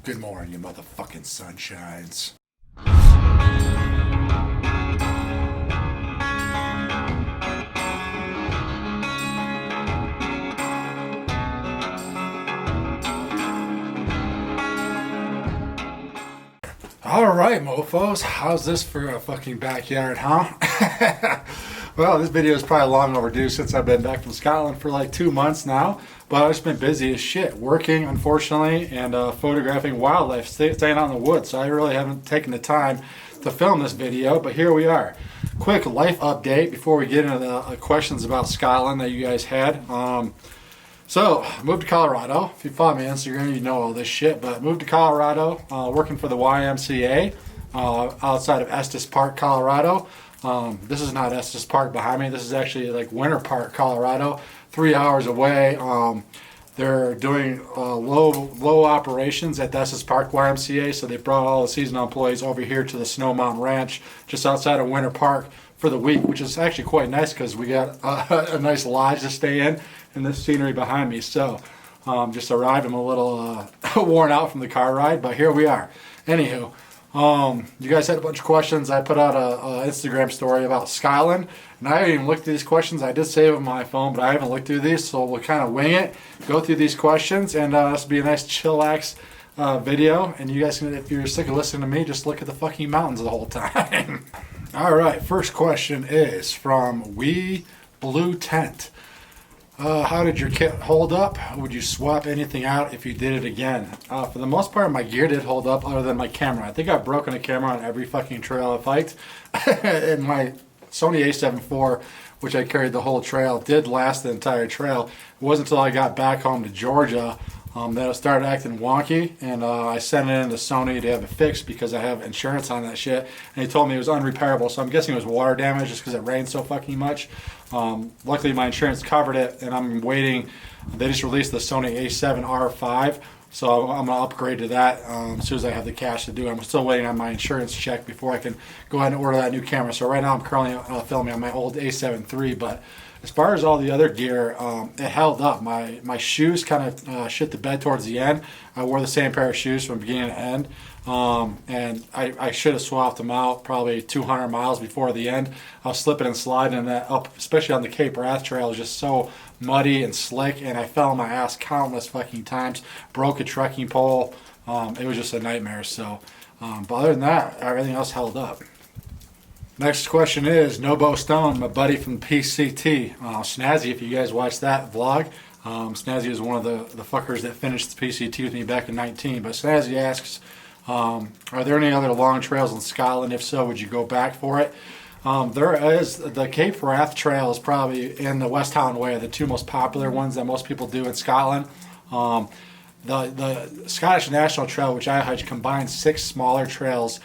Good morning, you motherfucking sunshines. Alright, mofos, how's this for a fucking backyard, huh? Well, this video is probably long overdue since I've been back from Scotland for like 2 months now, but I've just been busy as shit, working, unfortunately, and photographing wildlife, staying out in the woods, so I really haven't taken the time to film this video, but here we are. Quick life update before we get into the questions about Scotland that you guys had. So, moved to Colorado. If you follow me on Instagram, you know all this shit. But moved to Colorado, working for the YMCA outside of Estes Park, Colorado. This is not Estes Park behind me. This is actually like Winter Park, Colorado, 3 hours away. They're doing low operations at the Estes Park YMCA, so they brought all the seasonal employees over here to the Snow Mountain Ranch, just outside of Winter Park for the week, which is actually quite nice because we got a nice lodge to stay in and this scenery behind me. So just arrived. I'm a little worn out from the car ride, but here we are. Anywho, you guys had a bunch of questions. I put out a Instagram story about Scotland, and I haven't even looked through these questions. I did save them on my phone, but I haven't looked through these, so we'll kind of wing it, go through these questions, and this will be a nice chillax video. And you guys can, if you're sick of listening to me, just look at the fucking mountains the whole time. All right, first question is from We Blue Tent. How did your kit hold up? Would you swap anything out if you did it again? For the most part, my gear did hold up other than my camera. I think I've broken a camera on every fucking trail I've hiked. And my Sony A7 IV, which I carried the whole trail, did last the entire trail. It wasn't until I got back home to Georgia that it started acting wonky, and I sent it in to Sony to have it fixed because I have insurance on that shit, and he told me it was unrepairable, so I'm guessing it was water damage just because it rained so fucking much. Luckily my insurance covered it, and I'm waiting. They just released the Sony A7 R5, so I'm going to upgrade to that as soon as I have the cash to do it. I'm still waiting on my insurance check before I can go ahead and order that new camera. So right now I'm currently filming on my old A7 III, but as far as all the other gear, it held up. My shoes kind of shit the bed towards the end. I wore the same pair of shoes from beginning to end, and I should have swapped them out probably 200 miles before the end. I was slipping and sliding, and that up, especially on the Cape Wrath Trail, it was just so muddy and slick, and I fell on my ass countless fucking times. Broke a trekking pole. It was just a nightmare. So, but other than that, everything else held up. Next question is Nobo Stone, my buddy from PCT. Snazzy, if you guys watched that vlog, Snazzy is one of the fuckers that finished the PCT with me back in 19. But Snazzy asks, are there any other long trails in Scotland? If so, would you go back for it? There is. The Cape Wrath Trail is probably in the West Highland Way, the two most popular ones that most people do in Scotland. The Scottish National Trail, which I hiked, combines 6 smaller trails,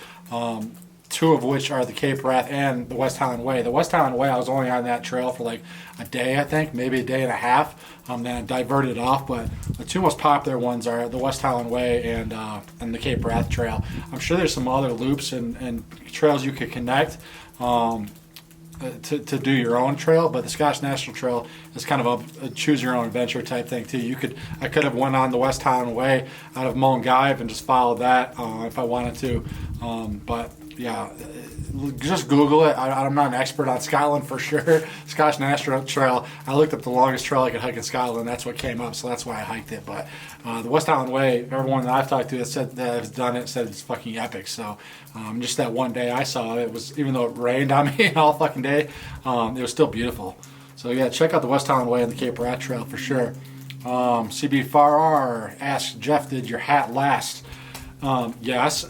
2 of which are the Cape Wrath and the West Highland Way. The West Highland Way, I was only on that trail for like a day, I think, maybe a day and a half. Then I diverted off, but the 2 most popular ones are the West Highland Way and the Cape Wrath Trail. I'm sure there's some other loops and trails you could connect to do your own trail, but the Scottish National Trail is kind of a choose your own adventure type thing too. I could have went on the West Highland Way out of Mullingar and just followed that if I wanted to, but yeah, just Google it. I'm not an expert on Scotland for sure. Scottish National Trail, I looked up the longest trail I could hike in Scotland. That's what came up, so that's why I hiked it. But the West Highland Way, everyone that I've talked to that has done it said it's fucking epic. So just that one day I saw it, was, even though it rained on me all fucking day, it was still beautiful. So yeah, check out the West Highland Way and the Cape Wrath Trail for sure. CB Farrar asks, Jeff, did your hat last? Yes,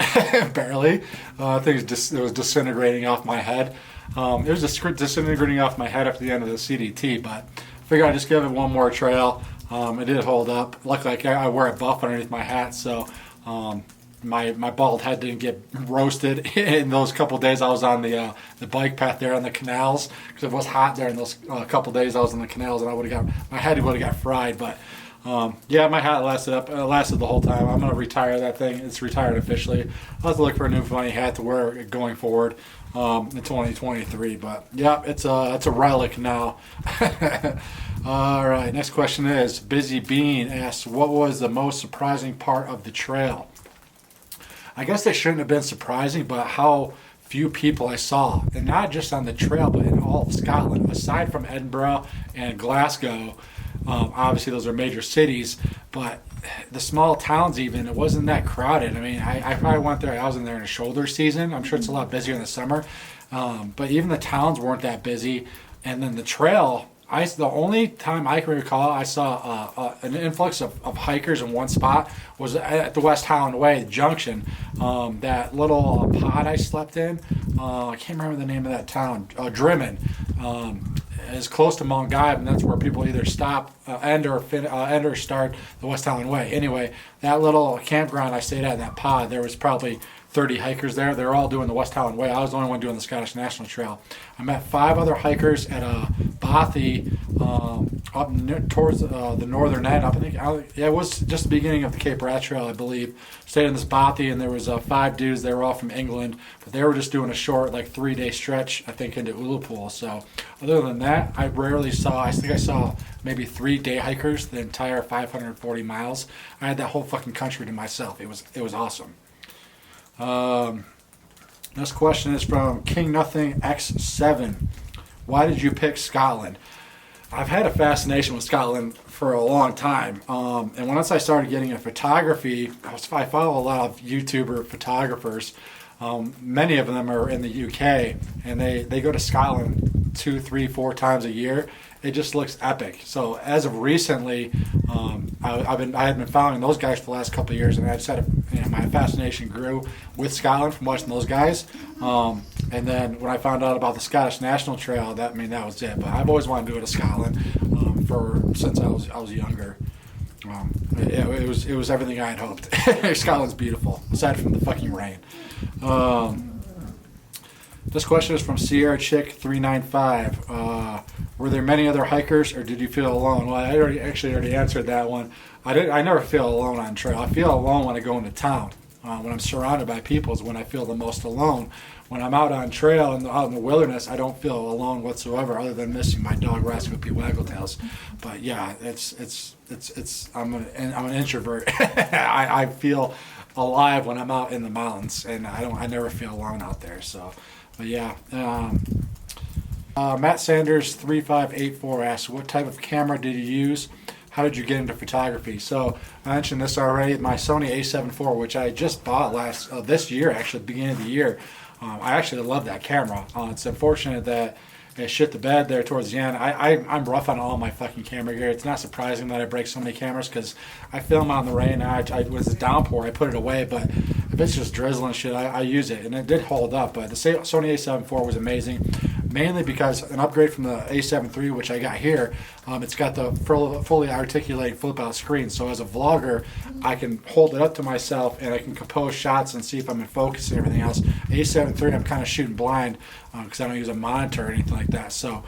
barely. I think it was disintegrating off my head. It was just disintegrating off my head after the end of the CDT, but I figured I'd just give it one more trail. It did hold up. Luckily, I wear a buff underneath my hat, so my bald head didn't get roasted in those couple days I was on the bike path there on the canals, because it was hot there in those couple days I was on the canals, and my head would have got fried, but. Yeah, my hat lasted the whole time. I'm gonna retire that thing. It's retired officially. I'll have to look for a new funny hat to wear going forward in 2023. But yeah, it's a relic now. All right, next question is Busy Bean asks, what was the most surprising part of the trail? I guess they shouldn't have been surprising, but how few people I saw, and not just on the trail, but in all of Scotland, aside from Edinburgh and Glasgow. Obviously, those are major cities, but the small towns, even, it wasn't that crowded. I mean, I probably went there, I was in there in a shoulder season. I'm sure it's a lot busier in the summer, but even the towns weren't that busy. And then the trail, the only time I can recall I saw an influx of hikers in one spot was at the West Highland Way Junction. That little pod I slept in, I can't remember the name of that town, Drimmen, is close to Mount Guy, and that's where people either stop, end or start the West Highland Way. Anyway, that little campground I stayed at in that pod, there was probably 30 hikers there. They were all doing the West Highland Way. I was the only one doing the Scottish National Trail. I met 5 other hikers at Bothy, towards the northern end. It was just the beginning of the Cape Wrath Trail, I believe. Stayed in this Bothy, and there was 5 dudes. They were all from England, but they were just doing a short, 3-day stretch, I think, into Ullapool. So other than that, I rarely saw. I think I saw maybe 3 day hikers the entire 540 miles. I had that whole fucking country to myself. It was awesome. This question is from King Nothing X7. Why did you pick Scotland? I've had a fascination with Scotland for a long time, and once I started getting into photography, I follow a lot of YouTuber photographers. Many of them are in the UK, and they go to Scotland 2, 3, 4 times a year. It just looks epic. So as of recently, I had been following those guys for the last couple of years, and I just had my fascination grew with Scotland from watching those guys. And then when I found out about the Scottish National Trail, that was it. But I've always wanted to go to Scotland since I was younger. It was everything I had hoped. Scotland's beautiful, aside from the fucking rain. This question is from Sierra Chick 395. Were there many other hikers, or did you feel alone? Well, I already answered that one. I never feel alone on trail. I feel alone when I go into town. When I'm surrounded by people is when I feel the most alone. When I'm out on trail and out in the wilderness, I don't feel alone whatsoever, other than missing my dog Rascal P. Waggletails. But yeah, I'm an introvert. I feel alive when I'm out in the mountains, and I never feel alone out there. So, but yeah. Matt Sanders 3584 asks, what type of camera did you use? How did you get into photography? So I mentioned this already. My Sony A7 IV, which I just bought this year, actually, beginning of the year. I actually love that camera. It's unfortunate that it shit the bed there towards the end. I'm rough on all my fucking camera gear. It's not surprising that I break so many cameras because I film on the rain. Was a downpour. I put it away, but if it's just drizzling shit, I use it, and it did hold up. But the Sony A7 IV was amazing, mainly because an upgrade from the A7 III, which I got here, it's got the fully articulated flip-out screen. So as a vlogger, I can hold it up to myself and I can compose shots and see if I'm in focus and everything else. A7 III, I'm kind of shooting blind because I don't use a monitor or anything like that. So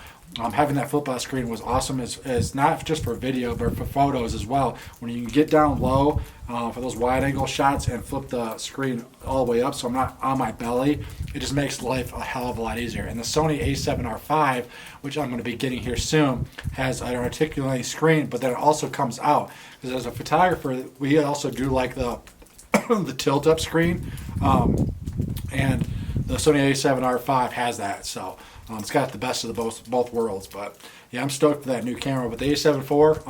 having that flip-out screen was awesome. It's not just for video, but for photos as well. When you can get down low for those wide-angle shots and flip the screen all the way up so I'm not on my belly, it just makes life a hell of a lot easier. And the Sony A7R5, which I'm going to be getting here soon, has an articulating screen, but then it also comes out. Because as a photographer, we also do like the the tilt-up screen, and the Sony A7R5 has that. So it's got the best of both worlds. But yeah, I'm stoked for that new camera. But the A7 IV,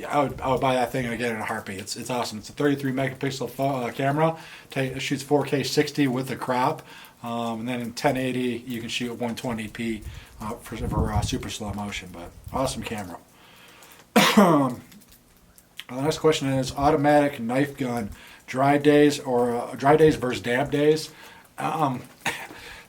I would buy that thing again in a heartbeat. It's awesome. It's a 33 megapixel camera. It shoots 4K 60 with the crop, and then in 1080 you can shoot 120p for super slow motion. But awesome camera. The next question is automatic knife gun, dry days versus damp days.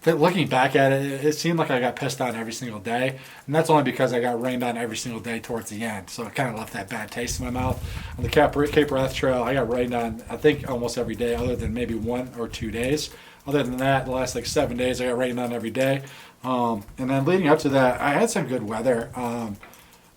Looking back at it, it seemed like I got pissed on every single day, and that's only because I got rained on every single day towards the end, so it kind of left that bad taste in my mouth. On the Cape Wrath Trail, I got rained on, I think, almost every day, other than maybe 1 or 2 days. Other than that, the last 7 days, I got rained on every day. And then leading up to that, I had some good weather,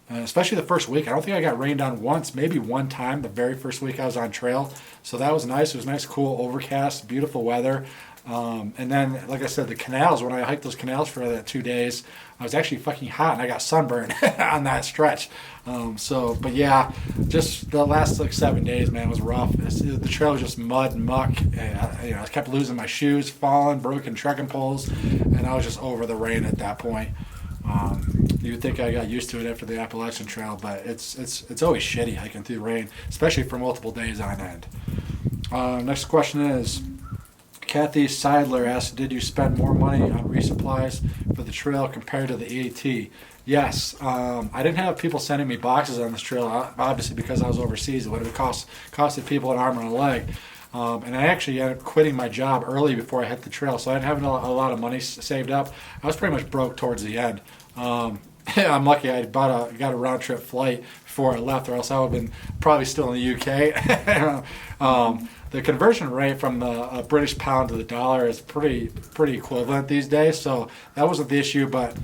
especially the first week. I don't think I got rained on once, maybe one time the very first week I was on trail, so that was nice. It was nice, cool, overcast, beautiful weather. And then, like I said, the canals, when I hiked those canals for that 2 days, I was actually fucking hot and I got sunburned on that stretch. But yeah, just the last like 7 days, man, was rough. The trail was just mud and muck. And I kept losing my shoes, falling, broken trekking poles, and I was just over the rain at that point. You'd think I got used to it after the Appalachian Trail, but it's always shitty hiking through rain, especially for multiple days on end. Next question is, Kathy Seidler asks, did you spend more money on resupplies for the trail compared to the AT? Yes. I didn't have people sending me boxes on this trail, obviously because I was overseas. It would have costed people an arm and a leg. And I actually ended up quitting my job early before I hit the trail, so I didn't have a lot of money saved up. I was pretty much broke towards the end. I'm lucky I got a round trip flight before I left, or else I would have been probably still in the UK. The conversion rate from the British pound to the dollar is pretty equivalent these days, so that wasn't the issue. But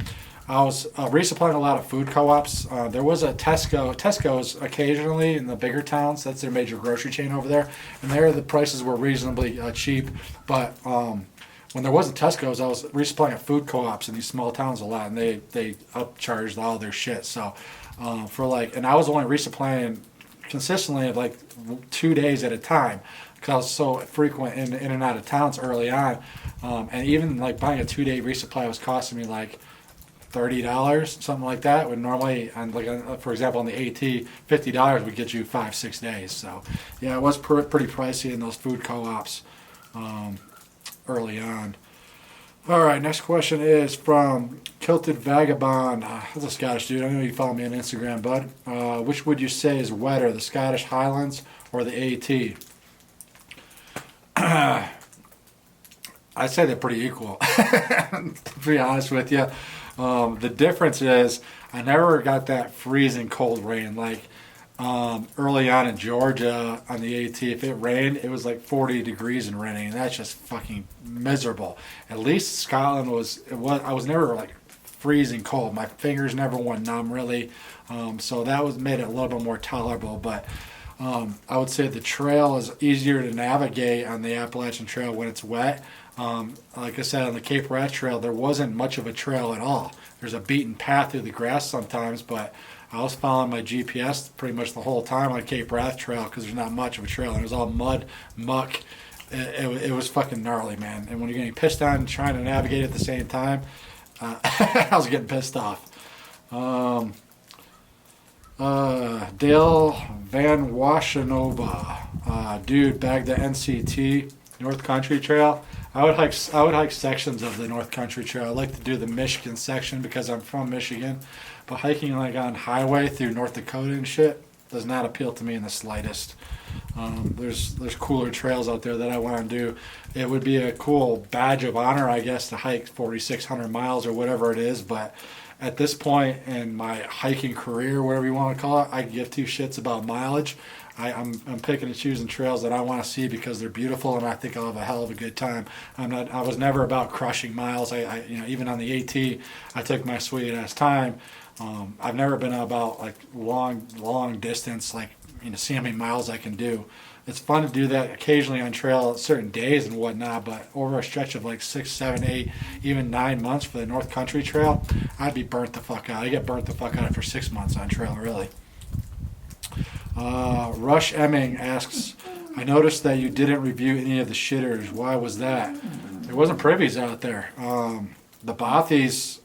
I was resupplying a lot of food co-ops. There was a Tesco's occasionally in the bigger towns. That's their major grocery chain over there, and there the prices were reasonably cheap. But when there wasn't Tesco's, I was resupplying at food co-ops in these small towns a lot, and they upcharged all their shit. So and I was only resupplying consistently of like 2 days at a time, because I was so frequent in and out of towns early on. And even like buying a 2-day resupply was costing me like $30, something like that. When normally, for example, on the AT, $50 would get you 5-6 days. So yeah, it was pretty pricey in those food co-ops early on. All right, next question is from Kilted Vagabond. That's a Scottish dude. I know you follow me on Instagram, bud. Which would you say is wetter, the Scottish Highlands or the AT? I'd say they're pretty equal, to be honest with you. The difference is I never got that freezing cold rain like early on in Georgia on the AT. If it rained, it was like 40 degrees and raining, and that's just fucking miserable. At least Scotland I was never like freezing cold. My fingers never went numb really, so that made it a little bit more tolerable. But I would say the trail is easier to navigate on the Appalachian Trail when it's wet. Like I said, on the Cape Wrath Trail, there wasn't much of a trail at all. There's a beaten path through the grass sometimes, but I was following my GPS pretty much the whole time on Cape Wrath Trail because there's not much of a trail. And it was all mud, muck. It was fucking gnarly, man. And when you're getting pissed on trying to navigate at the same time, I was getting pissed off. Dale Van Washenova, dude, bagged the NCT North Country Trail. I would hike sections of the North Country Trail. I like to do the Michigan section because I'm from Michigan, but hiking like on highway through North Dakota and shit does not appeal to me in the slightest. There's cooler trails out there that I want to do. It would be a cool badge of honor, I guess, to hike 4,600 miles or whatever it is, but at this point in my hiking career, whatever you want to call it, I give two shits about mileage. I'm picking and choosing trails that I want to see because they're beautiful and I think I'll have a hell of a good time. I was never about crushing miles. Even on the AT, I took my sweet ass time. I've never been about like long distance, like see how many miles I can do. It's fun to do that occasionally on trail certain days and whatnot, but over a stretch of like 6, 7, 8, even 9 months for the North Country Trail, I'd be burnt the fuck out. I get burnt the fuck out after 6 months on trail, really. Rush Emming asks, I noticed that you didn't review any of the shitters. Why was that? There wasn't privies out there. The Bothies,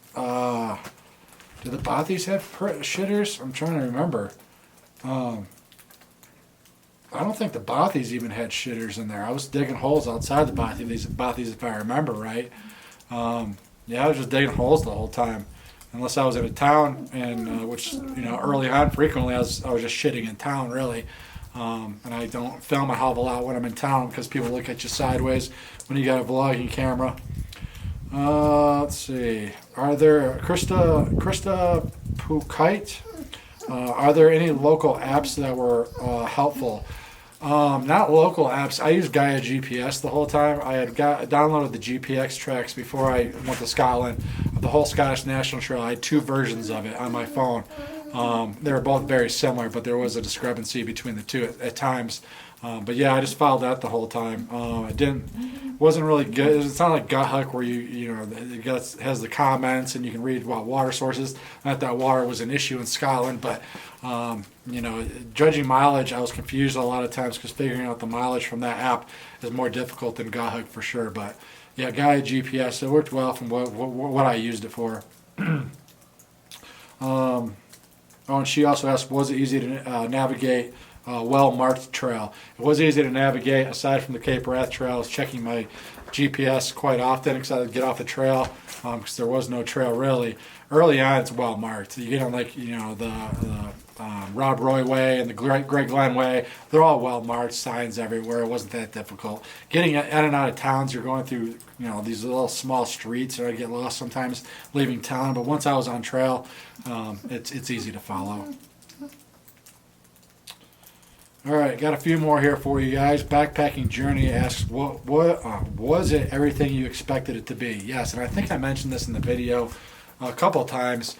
did the Bothies have shitters? I'm trying to remember. I don't think the Bothies even had shitters in there. I was digging holes outside the Bothies if I remember right. I was just digging holes the whole time. Unless I was in a town, and which early on frequently I was just shitting in town really, and I don't film a hell of a lot when I'm in town because people look at you sideways when you got a vlogging camera. Let's see, are there Krista Pukite? Are there any local apps that were helpful? Not local apps. I used Gaia GPS the whole time. I had downloaded the GPX tracks before I went to Scotland. The whole Scottish National Trail, I had 2 versions of it on my phone. They were both very similar, but there was a discrepancy between the two at times. But yeah, I just followed that the whole time. I wasn't really good. It's not like Gut Hook where has the comments and you can read about water sources. Not that water was an issue in Scotland, but judging mileage, I was confused a lot of times because figuring out the mileage from that app is more difficult than Gut Hook for sure. But yeah, Gaia GPS, it worked well from what I used it for. And she also asked, was it easy to navigate a well-marked trail? It was easy to navigate. Aside from the Cape Wrath Trail, I was checking my GPS quite often because I would get off the trail because there was no trail really. Early on, it's well-marked. You get on the Rob Roy Way and the Greg Glenn Way. They're all well-marked, signs everywhere. It wasn't that difficult. Getting in and out of towns, you're going through these little small streets, and I get lost sometimes leaving town. But once I was on trail, it's easy to follow. All right, got a few more here for you guys. Backpacking Journey asks, what was it everything you expected it to be? Yes, and I think I mentioned this in the video a couple of times.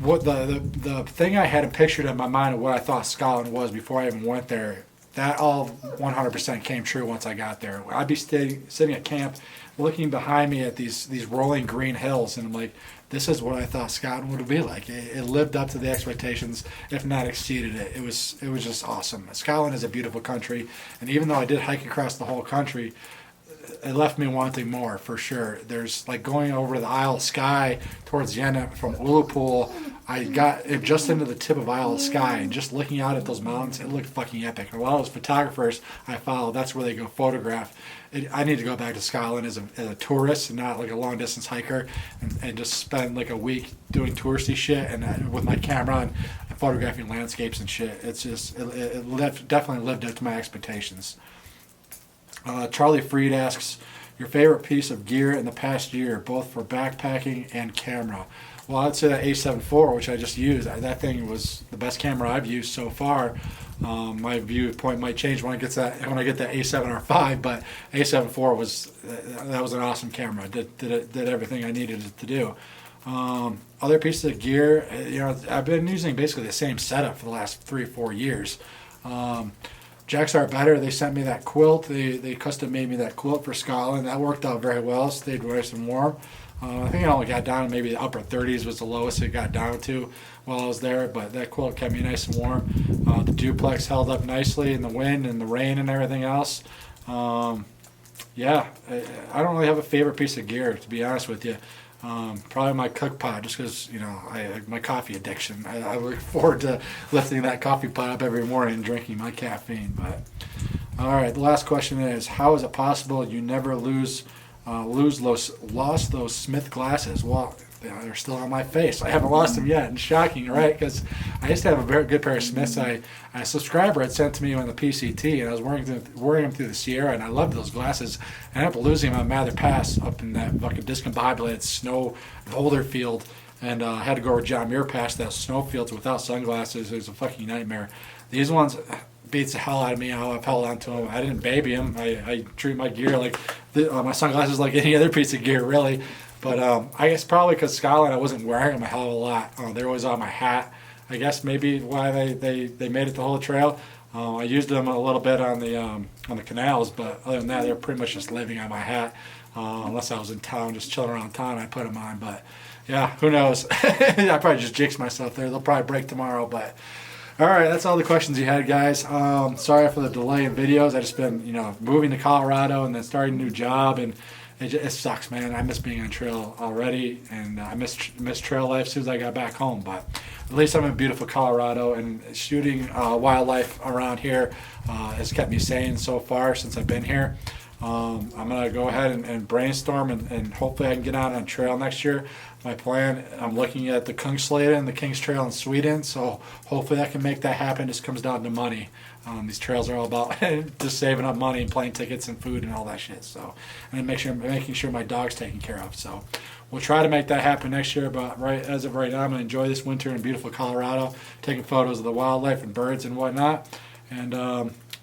What the thing I had pictured in my mind of what I thought Scotland was before I even went there, that all 100% came true once I got there. I'd be sitting at camp, looking behind me at these rolling green hills, and I'm like, this is what I thought Scotland would be like. It lived up to the expectations, if not exceeded it. It was just awesome. Scotland is a beautiful country, and even though I did hike across the whole country, it left me wanting more for sure. There's like going over the Isle of Skye towards the end from Ullapool. I got just into the tip of Isle of Skye, and just looking out at those mountains, it looked fucking epic. And a lot of those photographers I follow, that's where they go photograph. I need to go back to Scotland as a tourist and not like a long distance hiker, and just spend like a week doing touristy shit and with my camera and photographing landscapes and shit. It's just it definitely lived up to my expectations. Charlie Freed asks, your favorite piece of gear in the past year, both for backpacking and camera? Well, I'd say that A7 IV, which I just used. That thing was the best camera I've used so far. My viewpoint might change when I get that A7 R5, but A7 IV was an awesome camera. Did everything I needed it to do. Other pieces of gear, I've been using basically the same setup for the last 3 or 4 years. Jacks Are Better, they sent me that quilt. They custom made me that quilt for Scotland. That worked out very well. Stayed nice and warm. I think it only got down to maybe the upper 30s was the lowest it got down to while I was there, but that quilt kept me nice and warm. The duplex held up nicely in the wind and the rain and everything else. Yeah, I don't really have a favorite piece of gear, to be honest with you. Probably my cook pot, just because my coffee addiction. I look forward to lifting that coffee pot up every morning and drinking my caffeine. But all right, the last question is, how is it possible you never lost those Smith glasses? Well, they're still on my face. I haven't lost them yet. And shocking, right? Because I used to have a very good pair of Smiths. A subscriber had sent to me on the PCT, and I was wearing them through the Sierra, and I loved those glasses. I ended up losing them on Mather Pass up in that fucking discombobulated snow boulder field, and I had to go over John Muir Pass, that snow fields without sunglasses. It was a fucking nightmare. These ones beats the hell out of me how I've held on to them. I didn't baby them. I treat my gear like my sunglasses like any other piece of gear, really. But I guess probably because Scotland, I wasn't wearing them a hell of a lot. They were always on my hat. I guess maybe why they made it the whole trail. I used them a little bit on the canals, but other than that, they're pretty much just living on my hat. Unless I was in town, just chilling around town, I put them on. But yeah, who knows? I probably just jinxed myself there. They'll probably break tomorrow. But all right, that's all the questions you had, guys. Sorry for the delay in videos. I just been moving to Colorado and then starting a new job, and it sucks, man. I miss being on trail already, and I miss trail life as soon as I got back home. But at least I'm in beautiful Colorado, and shooting wildlife around here has kept me sane so far since I've been here. I'm going to go ahead and brainstorm, and hopefully I can get out on trail next year. My plan, I'm looking at the Kungsleden and the King's Trail in Sweden, so hopefully I can make that happen. It just comes down to money. These trails are all about just saving up money and plane tickets and food and all that shit. So, and making sure my dog's taken care of. So, we'll try to make that happen next year. But as of right now, I'm gonna enjoy this winter in beautiful Colorado, taking photos of the wildlife and birds and whatnot. And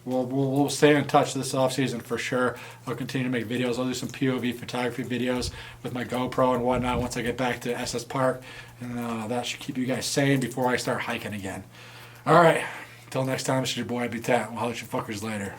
we'll stay in touch this off season for sure. I'll continue to make videos. I'll do some POV photography videos with my GoPro and whatnot once I get back to SS Park, and that should keep you guys sane before I start hiking again. All right. Till next time, this is your boy, Habitat. We'll holler at you fuckers later.